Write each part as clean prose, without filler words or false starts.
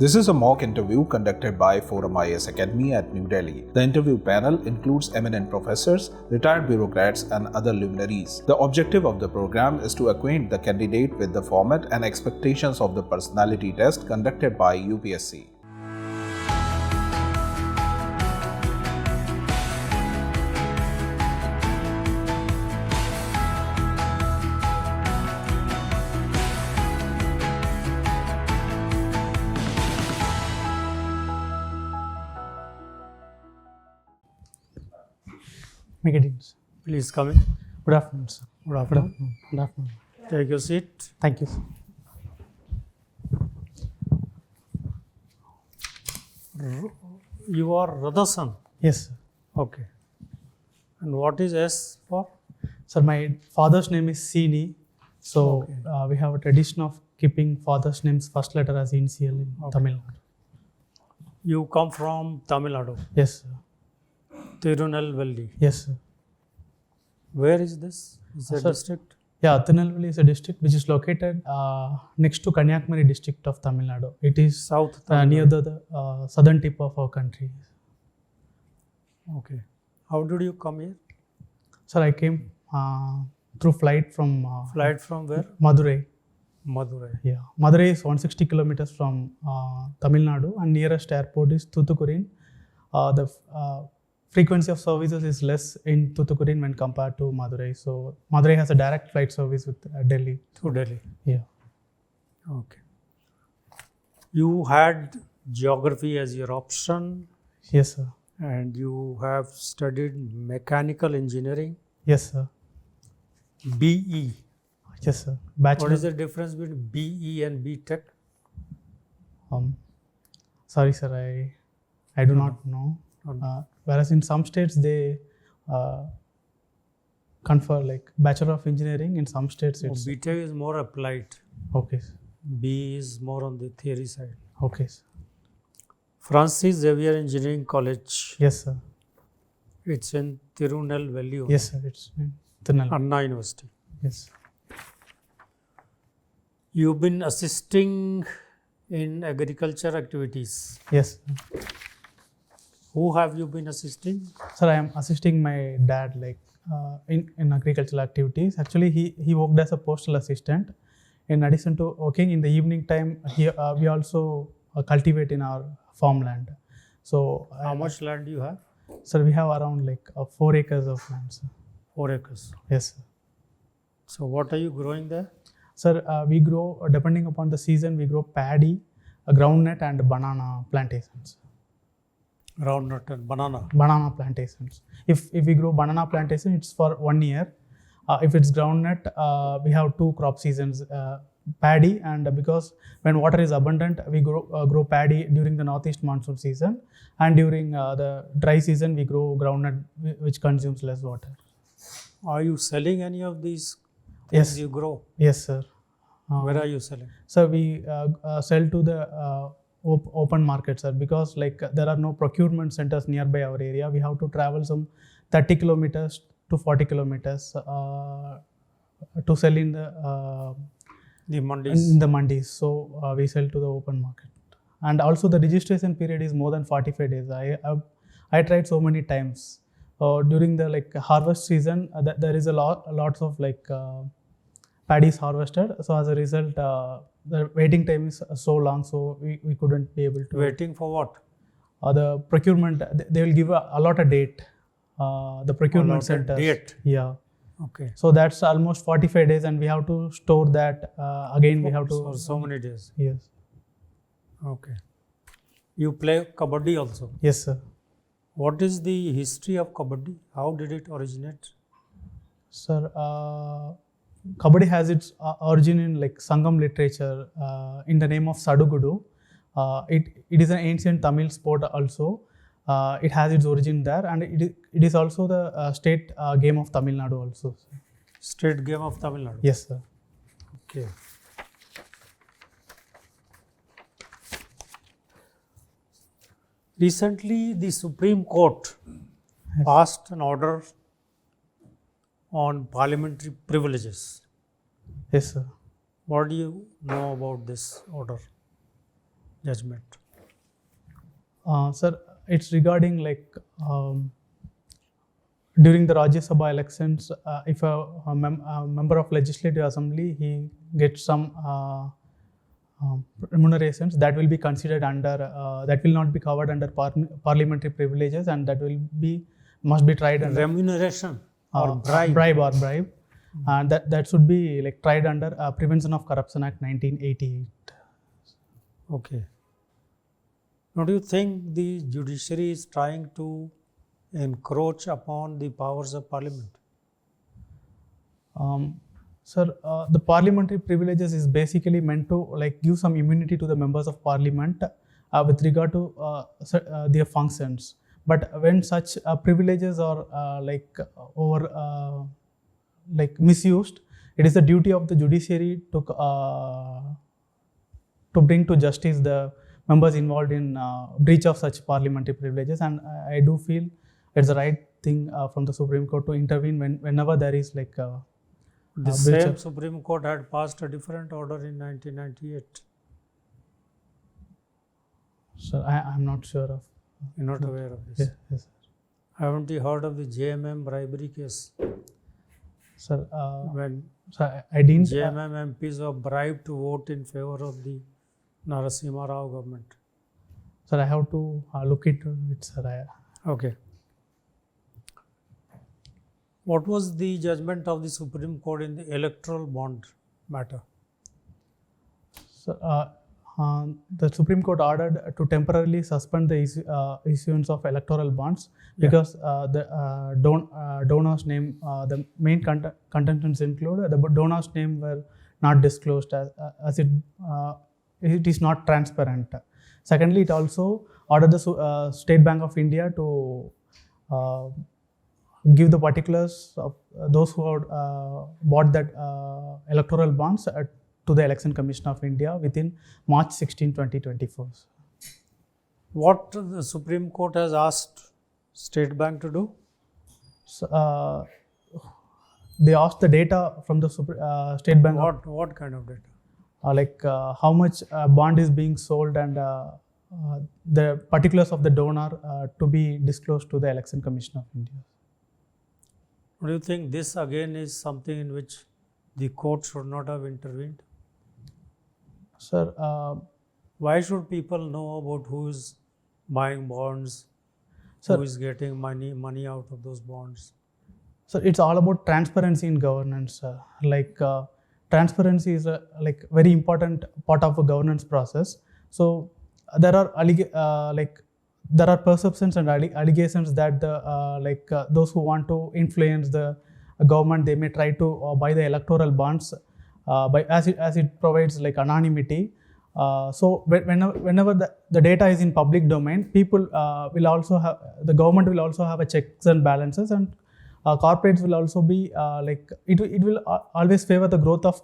This is a mock interview conducted by ForumIAS Academy at New Delhi. The interview panel includes eminent professors, retired bureaucrats, and other luminaries. The objective of the program is to acquaint the candidate with the format and expectations of the personality test conducted by UPSC. Make it in. Please come in. Good afternoon, sir. Good afternoon. Good afternoon. Take your seat. Thank you, sir. You are Rutherson. Yes, sir. Okay. And what is S for? Sir, my father's name is Sini. So Okay. We have a tradition of keeping father's name's first letter as initial in Tamil Nadu. You come from Tamil Nadu. Yes, sir. Tirunelveli. Yes, sir. Where is this? Is it a Sir, district? Yeah, Tirunelveli is a district which is located next to Kanyakumari district of Tamil Nadu. It is South Tamil near the southern tip of our country. Okay. How did you come here? Sir, I came through flight from Flight from where? Madurai. Madurai. Yeah, Madurai is 160 kilometers from Tamil Nadu, and nearest airport is Thoothukudi. The frequency of services is less in Thoothukudi when compared to Madurai. So Madurai has a direct flight service with Delhi. To Delhi. Yeah. Okay. You had geography as your option Yes, sir. and you have studied mechanical engineering, Yes, sir. BE. Yes, sir. Bachelor. What is the difference between BE and BTech? Sorry, sir. I do not know. Whereas in some states they confer like Bachelor of Engineering. In some states it's BTech is more applied. okay. Sir. B is more on the theory side. Okay, sir. Francis Xavier Engineering College. Yes, sir. It's in Tirunelveli. Yes, sir. It's in Tirunelveli. Anna University. Yes. You've been assisting in agriculture activities. Yes. Who have you been assisting? Sir, I am assisting my dad like in agricultural activities. Actually, he worked as a postal assistant. In addition to working in the evening time, we also cultivate in our farmland. So How much land do you have? Sir, we have around like 4 acres of land, sir. 4 acres. Yes, sir. So what are you growing there? Sir, we grow, depending upon the season, we grow paddy, groundnut and banana plantations. Groundnut and banana. Banana plantations. If we grow banana plantation, it's for 1 year. If it's groundnut, we have 2 crop seasons, paddy, and because when water is abundant, we grow paddy during the northeast monsoon season, and during the dry season, we grow groundnut, which consumes less water. Are you selling any of these things Yes. you grow? Yes, sir. Where are you selling? So we sell to the open market, sir, because like there are no procurement centers nearby our area. We have to travel some 30 kilometers to 40 kilometers to sell in the mandis. in the mandis. So we sell to the open market, and also the registration period is more than 45 days. I tried so many times during the like harvest season. There is lots of like paddy is harvested. So as a result, the waiting time is so long. So we couldn't be able to. Waiting for what? The procurement. They will give a lot of date. The procurement center. Date. Yeah. Okay. So that's almost 45 days, and we have to store that again. We have to. For so many days. Yes. Okay. You play kabaddi also. Yes, sir. What is the history of kabaddi? How did it originate? Sir, kabaddi has its origin in like Sangam literature in the name of Sadugudu. It is an ancient Tamil sport also. It has its origin there, and it is also the state game of Tamil Nadu also. Sir. State game of Tamil Nadu. Yes, sir. Okay. Recently, the Supreme Court passed an order on parliamentary privileges. Yes, sir. What do you know about this order? judgment? Sir, it's regarding during the Rajya Sabha elections, if a member of Legislative Assembly, he gets some remunerations that will be considered under, that will not be covered under parliamentary privileges, and that must be tried under Remuneration or bribe? Bribe. And that should be tried under Prevention of Corruption Act 1988. Okay. Now, do you think the judiciary is trying to encroach upon the powers of parliament? Sir, the parliamentary privileges is basically meant to give some immunity to the members of parliament with regard to their functions. But when such privileges are misused, it is the duty of the judiciary to bring to justice the members involved in breach of such parliamentary privileges. And I do feel it's the right thing from the Supreme Court to intervene whenever there is the same Supreme Court had passed a different order in 1998. So I'm not sure of. You're not aware of this? Yes, sir. Haven't you heard of the JMM bribery case? Sir, when I didn't. JMM MPs were bribed to vote in favor of the Narasimha Rao government. Sir, I have to look into it, sir. Okay. What was the judgment of the Supreme Court in the electoral bond matter? Sir, the Supreme Court ordered to temporarily suspend the issuance of electoral bonds because the donor's name, the main contents include the donor's name were not disclosed as it is not transparent. Secondly, it also ordered the State Bank of India to give the particulars of those who had bought that electoral bonds to the Election Commission of India within March 16, 2024. What the Supreme Court has asked State Bank to do? So, they asked the data from the State Bank. What kind of data? How much bond is being sold and the particulars of the donor to be disclosed to the Election Commission of India. Do you think this again is something in which the court should not have intervened? Sir, why should people know about who is buying bonds, sir, who is getting money out of those bonds? So it's all about transparency in governance. Transparency is a very important part of a governance process. So there are there are perceptions and allegations that those who want to influence the government, they may try to buy the electoral bonds as it provides anonymity. So whenever the data is in public domain, people will also have, the government will also have a checks and balances, and corporates will also be it will always favor the growth of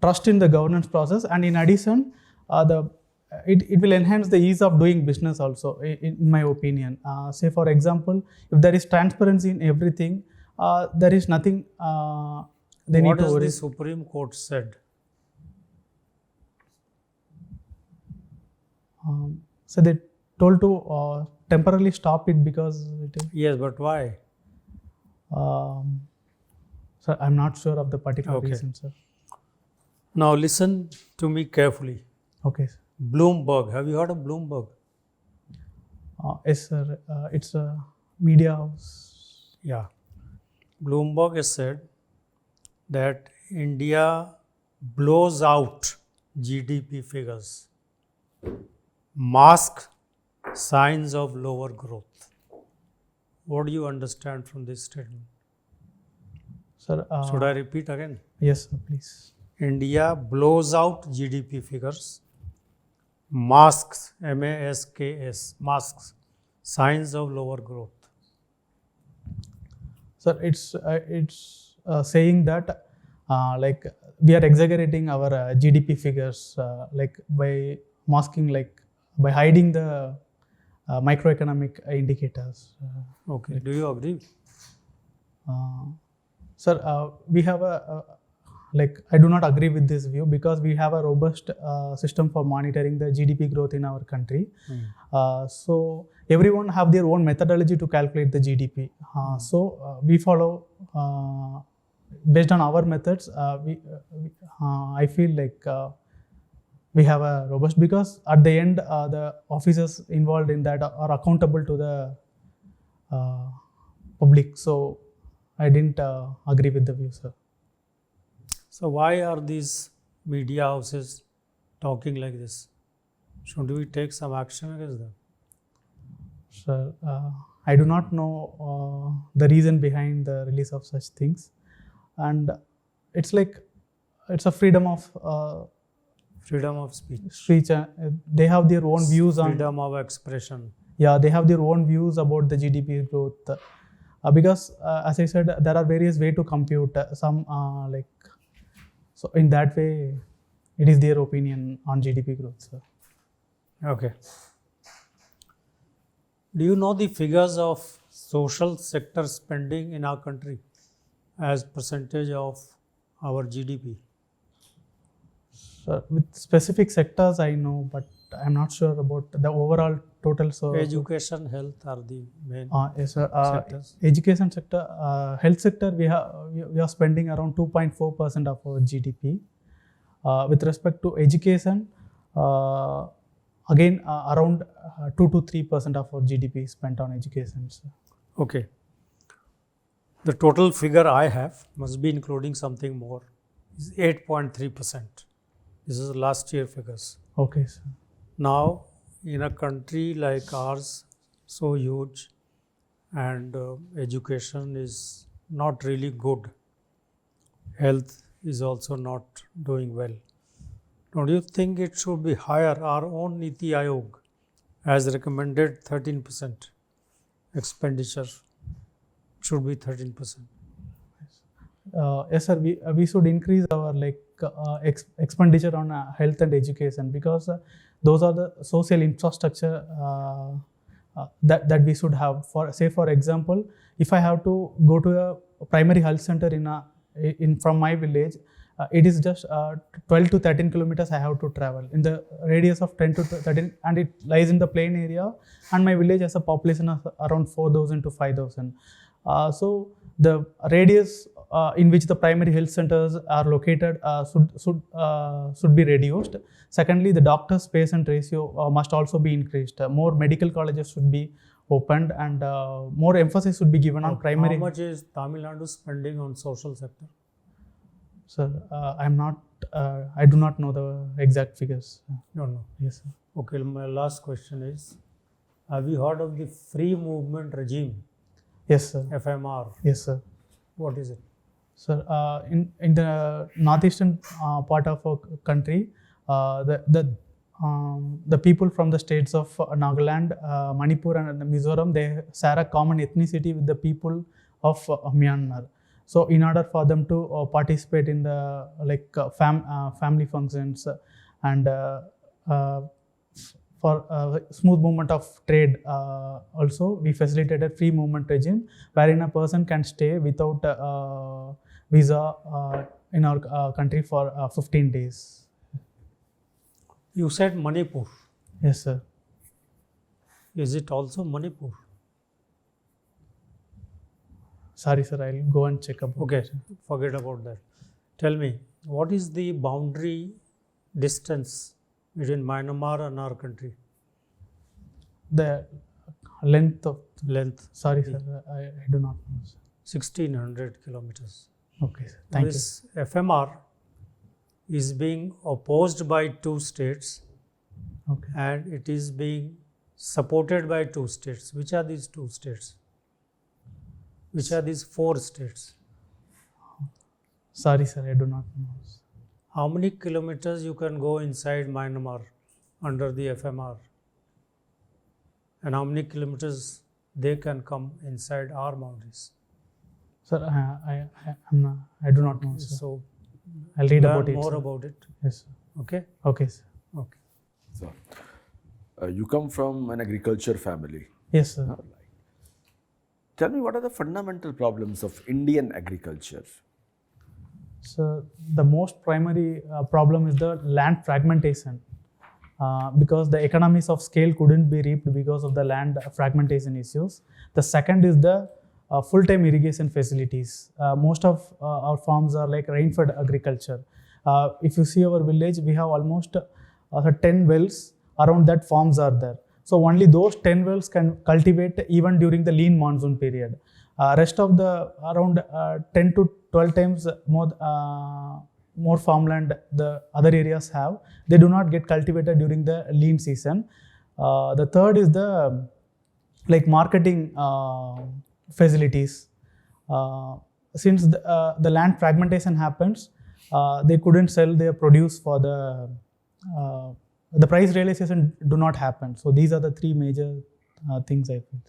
trust in the governance process, and in addition it will enhance the ease of doing business also, in my opinion. Say for example, if there is transparency in everything, there is nothing they need to worry. What has the Supreme Court said? So they told to temporarily stop it because it is. Yes, but why? Sir, I'm not sure of the particular reason, sir. Now listen to me carefully. Okay, sir. Bloomberg. Have you heard of Bloomberg? Yes, sir. It's a media house. Yeah. Bloomberg has said that India blows out GDP figures, mask signs of lower growth. What do you understand from this statement? Sir, should I repeat again? Yes, sir, please. India blows out GDP figures, masks, MASKS, masks, signs of lower growth. Sir, it's saying that we are exaggerating our GDP figures by masking, by hiding the microeconomic indicators. Okay, do you agree? Sir, we have a like I do not agree with this view because we have a robust system for monitoring the GDP growth in our country. So everyone have their own methodology to calculate the GDP. So we follow based on our methods. I feel like we have a robust, because at the end the officers involved in that are accountable to the public. So I didn't agree with the view, sir. So why are these media houses talking like this? Should we take some action against them? Sir, I do not know the reason behind the release of such things, and it's like it's a freedom of speech, they have their own views on freedom of expression. Yeah, they have their own views about the GDP growth. Because as I said, there are various ways to compute some so in that way, it is their opinion on GDP growth, sir. Okay. Do you know the figures of social sector spending in our country as percentage of our GDP? Sir, with specific sectors I know, but I'm not sure about the overall total. So education, health are the main yes, sir. sectors. Education sector, health sector, we are spending around 2.4% of our GDP. With respect to education, again around 2 to 3% of our GDP is spent on education, sir. Okay. The total figure I have must be including something more. Is 8.3%. This is last year figures. Okay, sir. Now, in a country like ours, so huge, and education is not really good, health is also not doing well. Don't you think it should be higher? Our own Niti Aayog has recommended 13% expenditure should be 13%. Yes, sir. We should increase our expenditure on health and education, because those are the social infrastructure that we should have. For example, if I have to go to a primary health center from my village, it is just 12 to 13 kilometers I have to travel in the radius of 10 to 13, and it lies in the plain area, and my village has a population of around 4,000 to 5,000. So the radius in which the primary health centers are located should be reduced. Secondly, the doctors-patient ratio must also be increased. More medical colleges should be opened, and more emphasis should be given on primary. How much is Tamil Nadu spending on social sector? Sir, I do not know the exact figures. No. Yes, sir. Okay, my last question is, have you heard of the free movement regime? Yes, sir. FMR. Yes, sir. What is it? Sir, in the northeastern part of our country, the people from the states of Nagaland, Manipur and Mizoram, they share a common ethnicity with the people of Myanmar. So in order for them to participate in the family functions and for smooth movement of trade, also we facilitated free movement regime wherein a person can stay without visa in our country for 15 days. You said Manipur. Yes, sir. Is it also Manipur? Sorry, sir, I'll go and check about Okay, it. forget about that. Tell me, what is the boundary distance between Myanmar and our country? The length. Sorry, The- sir, I do not know, sir. 1600 kilometers. Okay, sir. Thank you. This FMR is being opposed by 2 states Okay. and it is being supported by 2 states. Which are these 2 states? Which are these 4 states? Sorry, sir, I do not know. How many kilometers you can go inside Myanmar under the FMR? And how many kilometers they can come inside our boundaries? Sir, I do not know, sir. So I'll read learn about it. more sir. about it. Yes, sir. Okay? Okay, sir. Okay. So, you come from an agriculture family. Yes, sir. Tell me, what are the fundamental problems of Indian agriculture? So the most primary problem is the land fragmentation. Because the economies of scale couldn't be reaped because of the land fragmentation issues. The second is the full-time irrigation facilities. Most of our farms are like rain-fed agriculture. If you see our village, we have almost 10 wells around that farms are there. So only those 10 wells can cultivate even during the lean monsoon period. Rest of the around 10 to 12 times more farmland the other areas have, they do not get cultivated during the lean season. The third is the like marketing facilities. Since the land fragmentation happens, they couldn't sell their produce for the price realization do not happen. So these are the three major things I feel.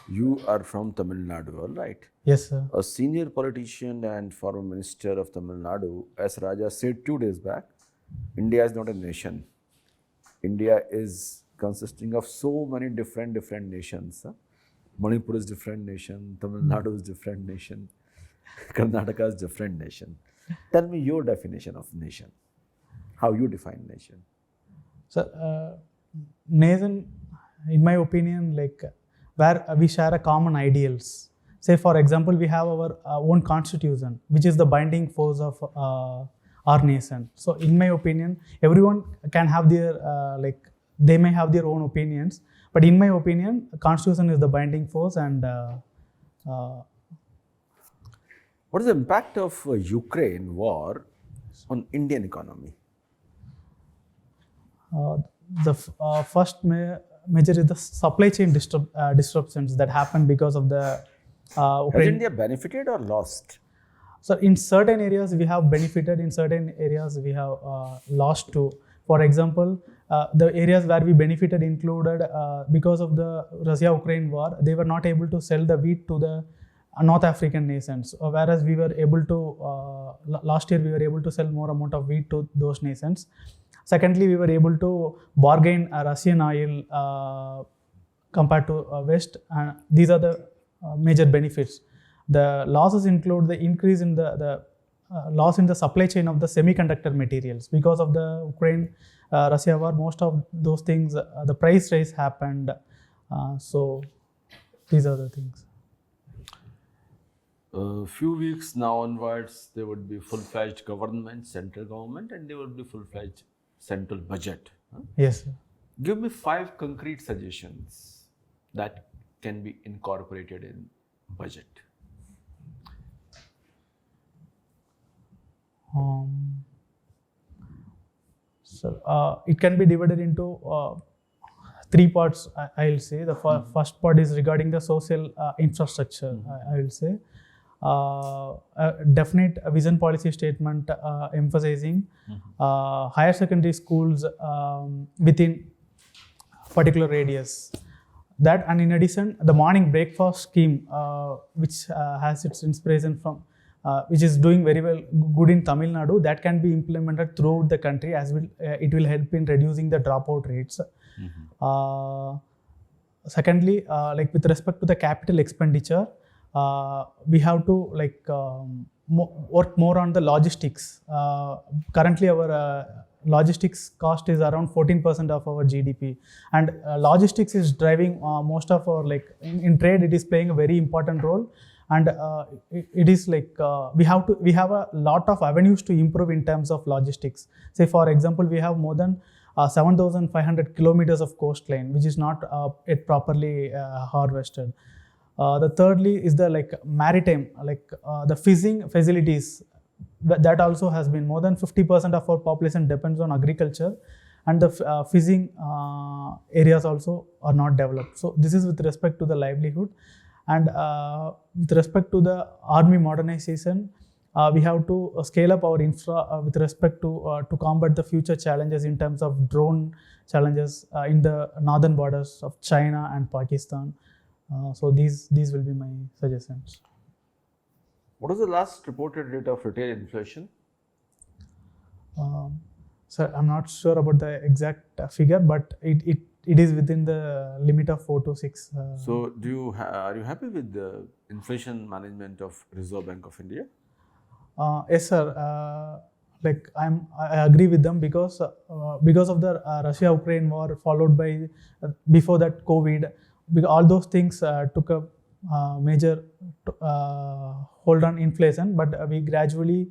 You are from Tamil Nadu, all right? Yes, sir. A senior politician and former minister of Tamil Nadu, S. Raja, said 2 days back, India is not a nation. India is consisting of so many different nations. Manipur is different nation, Tamil Nadu is different nation, Karnataka is different nation. Tell me your definition of nation. How you define nation? So, nation, in my opinion, like where we share a common ideals. Say, for example, we have our own constitution, which is the binding force of our nation. So, in my opinion, everyone can have their they may have their own opinions, but in my opinion, constitution is the binding force. And what is the impact of Ukraine war on Indian economy? The first major is the supply chain disruptions that happen because of the Ukraine. Has India benefited or lost? So in certain areas we have benefited, in certain areas we have lost too. For example, the areas where we benefited included because of the Russia-Ukraine war, they were not able to sell the wheat to the North African nations, whereas we were able to, last year we were able to sell more amount of wheat to those nations. Secondly, we were able to bargain Russian oil compared to West, and these are the major benefits. The losses include the increase in the loss in the supply chain of the semiconductor materials. Because of the Ukraine-Russia war, most of those things, the price rise happened. So these are the things. A few weeks now onwards, there would be full-fledged government, central government, and there would be full-fledged central budget. Yes, sir. Give me 5 concrete suggestions that can be incorporated in budget. So it can be divided into 3 parts, I will say. The first part is regarding the social infrastructure, I will say. A definite vision policy statement emphasizing higher secondary schools within particular radius. That, and in addition, the morning breakfast scheme, which has its inspiration from, which is doing very well good in Tamil Nadu, that can be implemented throughout the country, as it will help in reducing the dropout rates. Secondly, like with respect to the capital expenditure, we have to work more on the logistics. Currently, our logistics cost is around 14% of our GDP, and logistics is driving most of our, in trade, it is playing a very important role. And it is we have a lot of avenues to improve in terms of logistics. Say, for example, we have more than 7,500 kilometers of coastline, which is not yet properly harvested. The thirdly is the maritime, the fishing facilities. That also has been more than 50% of our population depends on agriculture, and the fishing areas also are not developed. So this is with respect to the livelihood. And with respect to the army modernization, we have to scale up our infra with respect to combat the future challenges in terms of drone challenges in the northern borders of China and Pakistan. So these will be my suggestions. What is the last reported rate of retail inflation? Sir, I'm not sure about the exact figure, but it is within the limit of 4 to 6. So, are you happy with the inflation management of Reserve Bank of India? Yes, sir. Like I agree with them because of the Russia-Ukraine war, followed by before that COVID, all those things took a major hold on inflation. But we gradually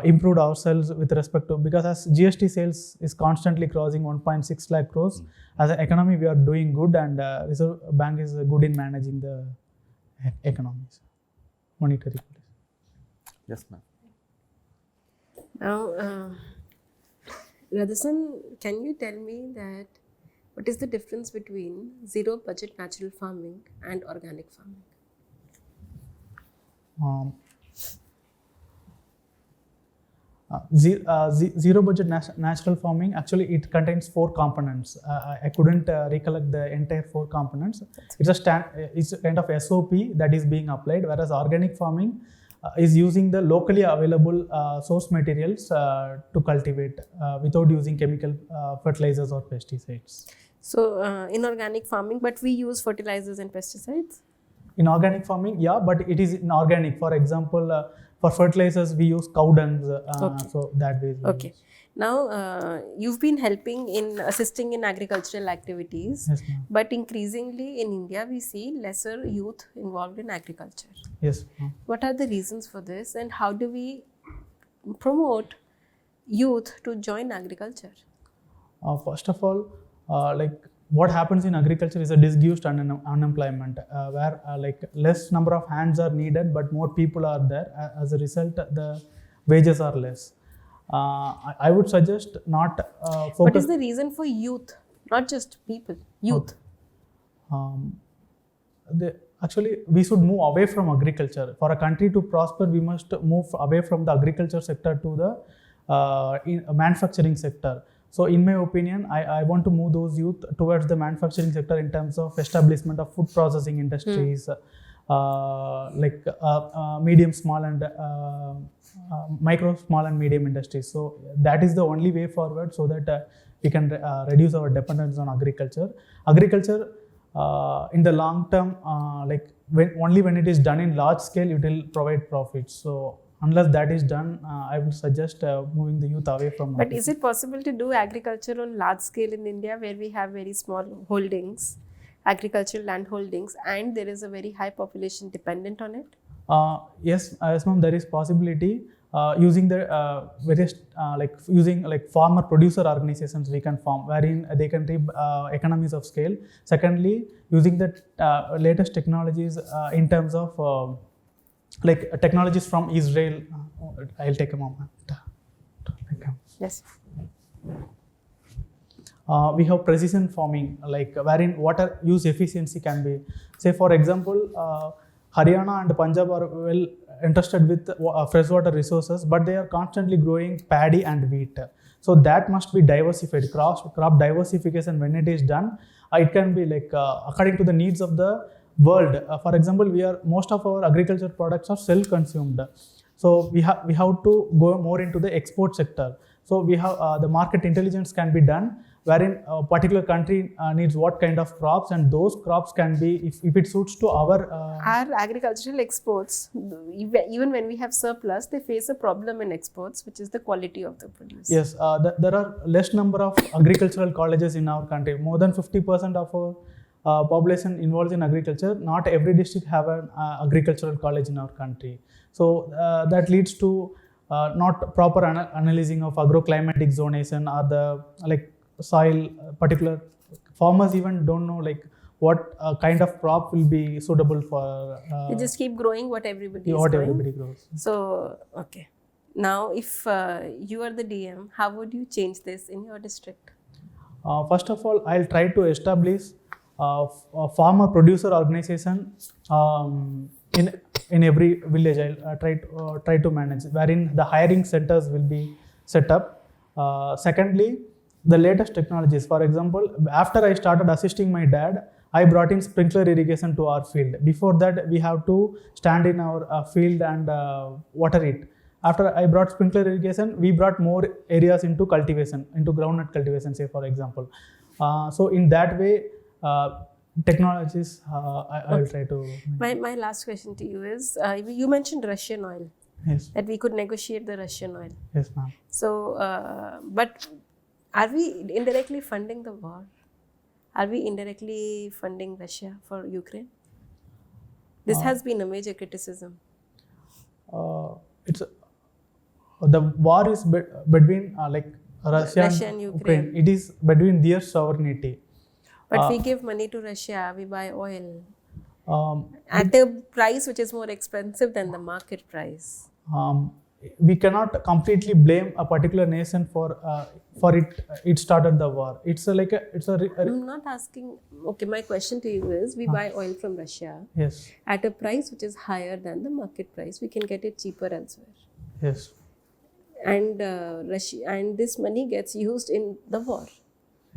improved ourselves with respect to, because as GST sales is constantly crossing 1.6 lakh crores. As an economy, we are doing good, and Reserve Bank is good in managing the economies, monetary policy. Yes, ma'am. Now, Rutherson, can you tell me that what is the difference between zero budget natural farming and organic farming? Zero budget natural farming, actually it contains 4 components. I couldn't recollect the entire 4 components. It's a kind of SOP that is being applied, whereas organic farming is using the locally available source materials to cultivate without using chemical fertilizers or pesticides. So, in organic farming, but we use fertilizers and pesticides? In organic farming, yeah, but it is inorganic. For example, for fertilizers, we use cow dung, Okay. so that way. Okay. Now, you've been helping in assisting in agricultural activities, Yes, ma'am. but increasingly in India, we see lesser youth involved in agriculture. Yes, ma'am. What are the reasons for this, and how do we promote youth to join agriculture? First of all, like what happens in agriculture is a disguised unemployment, where like less number of hands are needed, but more people are there. As a result, the wages are less. I would suggest not focus. What is the reason for youth, not just people, youth? Actually, we should move away from agriculture. For a country to prosper, we must move away from the agriculture sector to the manufacturing sector. So in my opinion, I want to move those youth towards the manufacturing sector in terms of establishment of food processing industries, like medium, small and micro, small and medium industries. So that is the only way forward, so that we can reduce our dependence on agriculture. Agriculture in the long term, like only when it is done in large scale, it will provide profits. So unless that is done, I would suggest moving the youth away from. But is it possible to do agriculture on large scale in India, where we have very small holdings, agricultural land holdings, and there is a very high population dependent on it? Yes, ma'am, there is possibility. Using the various like using like farmer producer organizations we can form, wherein they can reap economies of scale. Secondly, using the latest technologies in terms of like technologies from Israel. I'll take a moment. Yes. We have precision farming, like wherein water use efficiency can be, say for example, Haryana and Punjab are well interested with freshwater resources, but they are constantly growing paddy and wheat. So that must be diversified. Crop diversification, when it is done, it can be like according to the needs of the world. For example, most of our agriculture products are self-consumed. So we have to go more into the export sector. So we have the market intelligence can be done, wherein a particular country needs what kind of crops, and those crops can be, if it suits to our agricultural exports, even when we have surplus, they face a problem in exports, which is the quality of the produce. Yes, there are less number of agricultural colleges in our country. More than 50% of our population involved in agriculture. Not every district have an agricultural college in our country. So that leads to not proper analyzing of agroclimatic zonation, or the like soil. Particular farmers even don't know like what kind of crop will be suitable for. They just keep growing what everybody is what growing. everybody grows. So okay, now if you are the DM, how would you change this in your district? First of all, I'll try to establish a farmer producer organization in every village. I'll try to manage, wherein the hiring centers will be set up. Secondly, the latest technologies. For example, after I started assisting my dad, I brought in sprinkler irrigation to our field. Before that, we have to stand in our field and water it. After I brought sprinkler irrigation, we brought more areas into cultivation, into groundnut cultivation, say for example. So in that way, technologies, I will try to. My last question to you is, you mentioned Russian oil. Yes. that we could negotiate the Russian oil. Yes, ma'am. So, but are we indirectly funding the war? Are we indirectly funding Russia for Ukraine? This has been a major criticism. It's the war is between Russia and Ukraine. It is between their sovereignty. But we give money to Russia, we buy oil Um, at a price which is more expensive than the market price. we cannot completely blame a particular nation for it started the war. It's I'm not asking, okay, my question to you is, we buy oil from Russia yes, at a price which is higher than the market price. We can get it cheaper elsewhere. yes, And Russia, and this money gets used in the war.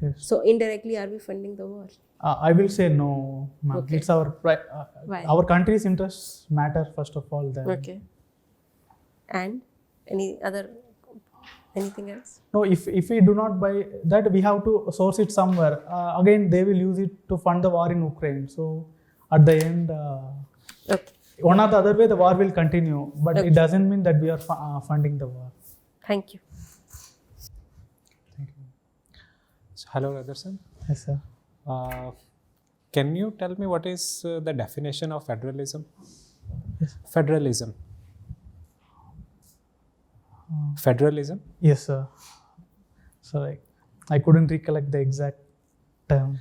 yes. So indirectly, are we funding the war? I will say no, ma'am. Okay. It's Why? our country's interests matter first of all. Then Okay. And anything else? no, if we do not buy that, we have to source it somewhere. Again, they will use it to fund the war in Ukraine. So at the end, Okay. one or the other way, the war will continue. But Okay. it doesn't mean that we are funding the war. Thank you. Thank you. So, hello, Rutherson. Yes, sir. Can you tell me what is the definition of federalism? Yes. Federalism. Federalism? Yes, sir. So I couldn't recollect the exact terms.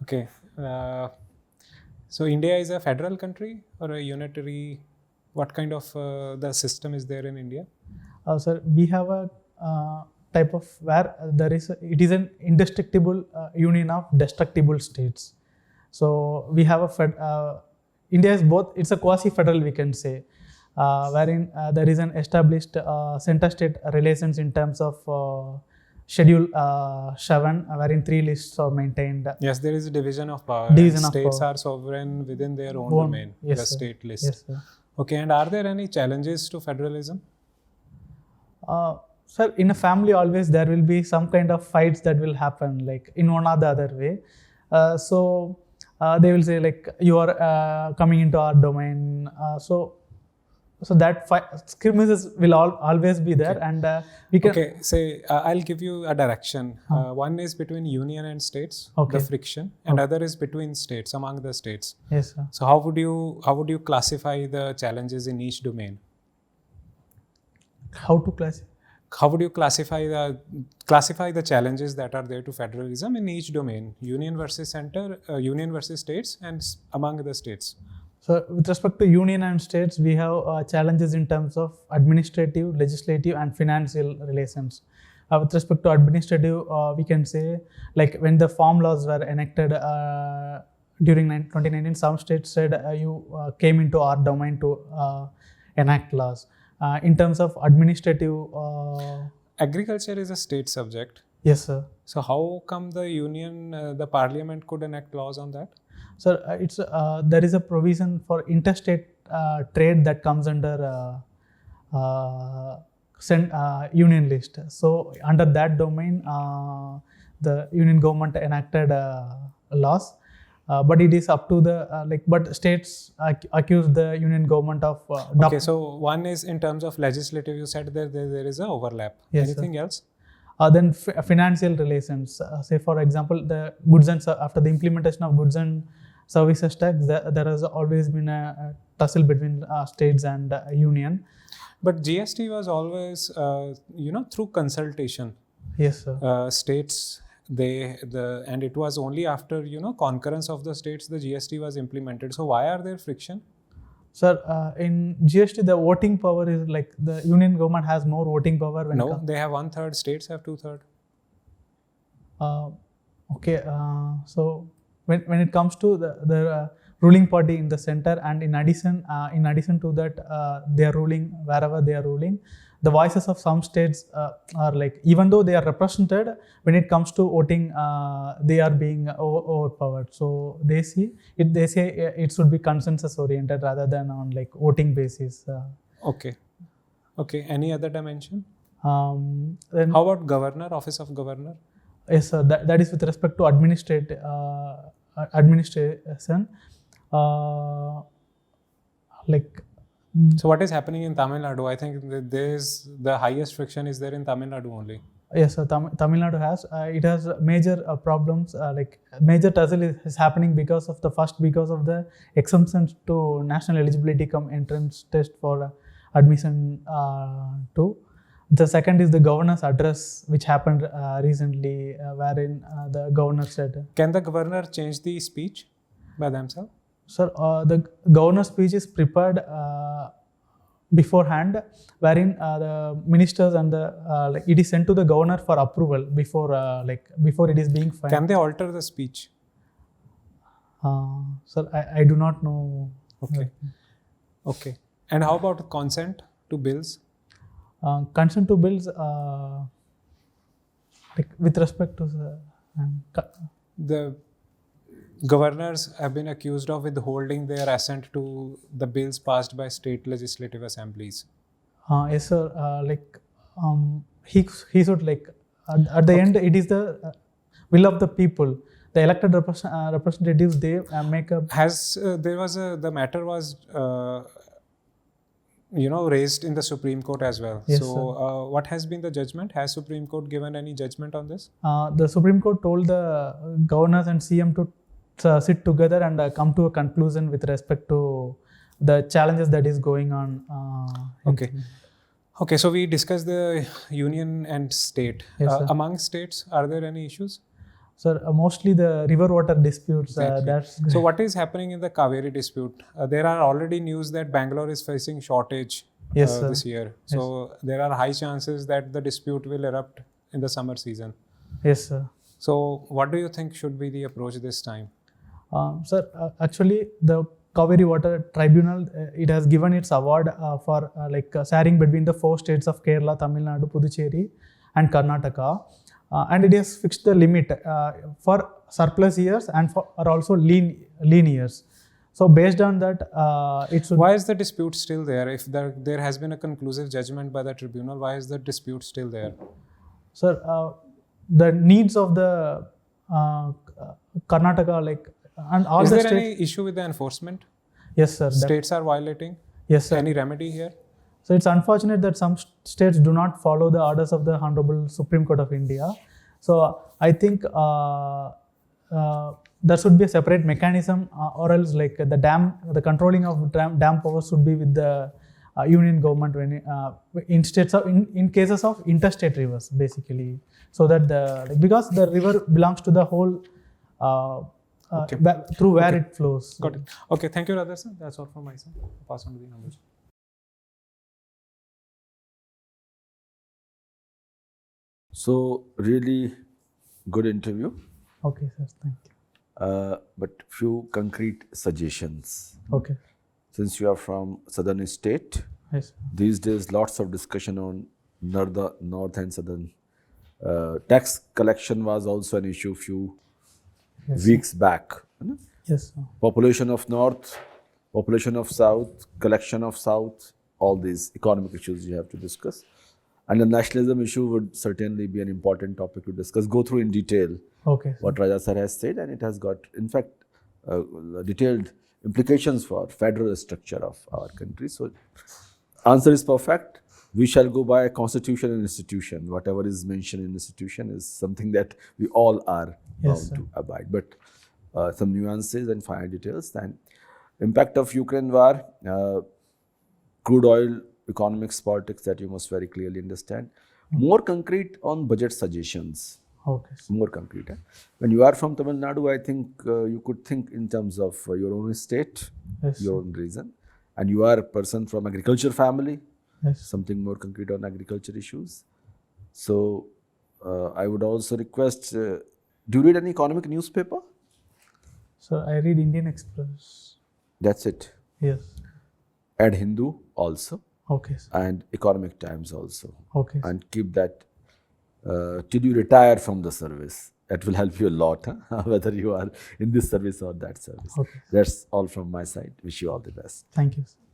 Okay. So India is a federal country or a unitary? What kind of the system is there in India? Sir, we have a type of where it is an indestructible union of destructible states. So we have India is both, it's a quasi-federal we can say, wherein there is an established center-state relations in terms of Schedule 7, wherein 3 lists are maintained. Yes, there is a division of power. Division of States power. are sovereign within their own Own- domain, yes, the sir. state list. Yes, sir. Okay, and are there any challenges to federalism? Sir, in a family always there will be some kind of fights that will happen, like in one or the other way. So they will say like, you are coming into our domain. So that skirmishes will always be there. Okay. And we can... Okay, say I'll give you a direction. One is between union and states, Okay. the friction, and other is between states, among the states. Yes, sir. So how would you classify the challenges in each domain? How to classify? How would you classify the challenges that are there to federalism in each domain? Union versus center, union versus states, and among the states. So with respect to union and states, we have challenges in terms of administrative, legislative and financial relations. With respect to administrative, we can say like when the farm laws were enacted during 2019, some states said you came into our domain to enact laws. In terms of administrative... Agriculture is a state subject. Yes, sir. So how come the union, the parliament could enact laws on that? So there is a provision for interstate trade that comes under union list. So under that domain, the union government enacted laws, but it is up to the but states accuse the union government of. Okay, so one is in terms of legislative. You said there is a overlap. Yes, Anything else? Then financial relations. Say for example, the goods and after the implementation of goods and services tax, there has always been a tussle between states and union. But GST was always, through consultation. Yes, sir. States, and it was only after, concurrence of the states, the GST was implemented. So why are there friction? Sir, in GST, the voting power is like the union government has more voting power. No, they have 1/3, states have 2/3. Okay, so when it comes to the ruling party in the center, and in addition to that, they are ruling wherever they are ruling. The voices of some states are like, even though they are represented, when it comes to voting, they are being overpowered. So they say it should be consensus oriented rather than on like voting basis. Okay. Any other dimension? Then how about governor, office of governor? Yes, sir. That is with respect to administration. Like So what is happening in Tamil Nadu? I think the highest friction is there in Tamil Nadu only. Yes, so Tamil Nadu has it has major problems, like major tussle is happening because of the exemptions to national eligibility come entrance test for admission to. The second is the governor's address, which happened recently, wherein the governor said. Can the governor change the speech by themselves? Sir, the governor's speech is prepared beforehand, wherein the ministers and the like it is sent to the governor for approval before it is being filed. Can they alter the speech? Sir, I do not know. Okay. And how about consent to bills? Consent to bills, like with respect to The governors have been accused of withholding their assent to the bills passed by state legislative assemblies. Yes, sir. He should at the end it is the will of the people. The elected representatives, they make a. The matter was raised in the Supreme Court as well. Yes, so what has been the judgment? Has Supreme Court given any judgment on this? The Supreme Court told the governors and CM to sit together and come to a conclusion with respect to the challenges that is going on. Okay, so we discussed the union and state. Yes, sir. Among states, are there any issues? Sir, mostly the river water disputes. Exactly. So what is happening in the Kaveri dispute? There are already news that Bangalore is facing shortage this year. So there are high chances that the dispute will erupt in the summer season. Yes, sir. So what do you think should be the approach this time? Sir, actually the Kaveri Water Tribunal, it has given its award for sharing between the 4 states of Kerala, Tamil Nadu, Puducherry and Karnataka. And it has fixed the limit for surplus years and for also lean years. So based on that, it should. Why is the dispute still there? If there has been a conclusive judgment by the tribunal, why is the dispute still there? Sir, the needs of the Karnataka, and all is the there states. Any issue with the enforcement? Yes, sir. States are violating? Yes, sir. Any remedy here? So it's unfortunate that some states do not follow the orders of the Honorable Supreme Court of India. So I think there should be a separate mechanism, or else the controlling of dam power should be with the union government when in cases of interstate rivers, basically, so that because the river belongs to the whole through where it flows. Got it. Okay, thank you, Rutherson. That's all from my side. Pass on to the numbers. So really good interview. Okay, sir. Thank you. But few concrete suggestions. Okay. Since you are from southern state, Yes, sir. these days lots of discussion on north and southern. Tax collection was also an issue few weeks back. Yes, sir. Population of north, population of south, collection of south, all these economic issues you have to discuss. And the nationalism issue would certainly be an important topic to discuss. Go through in detail what Raja sir has said, and it has got, in fact, detailed implications for federal structure of our country. So, answer is perfect. We shall go by constitution and institution. Whatever is mentioned in institution is something that we all are bound to abide. But some nuances and finer details. And impact of Ukraine war, crude oil, economics, politics, that you must very clearly understand. More concrete on budget suggestions. Okay. More concrete. When you are from Tamil Nadu, I think you could think in terms of your own state, your own region. And you are a person from agriculture family, something more concrete on agriculture issues. So I would also request, do you read any economic newspaper? Sir, I read Indian Express. That's it. Yes. Add Hindu also. Okay, sir. And Economic Times also. Okay. And keep that till you retire from the service. That will help you a lot, whether you are in this service or that service. Okay. That's all from my side. Wish you all the best. Thank you, sir.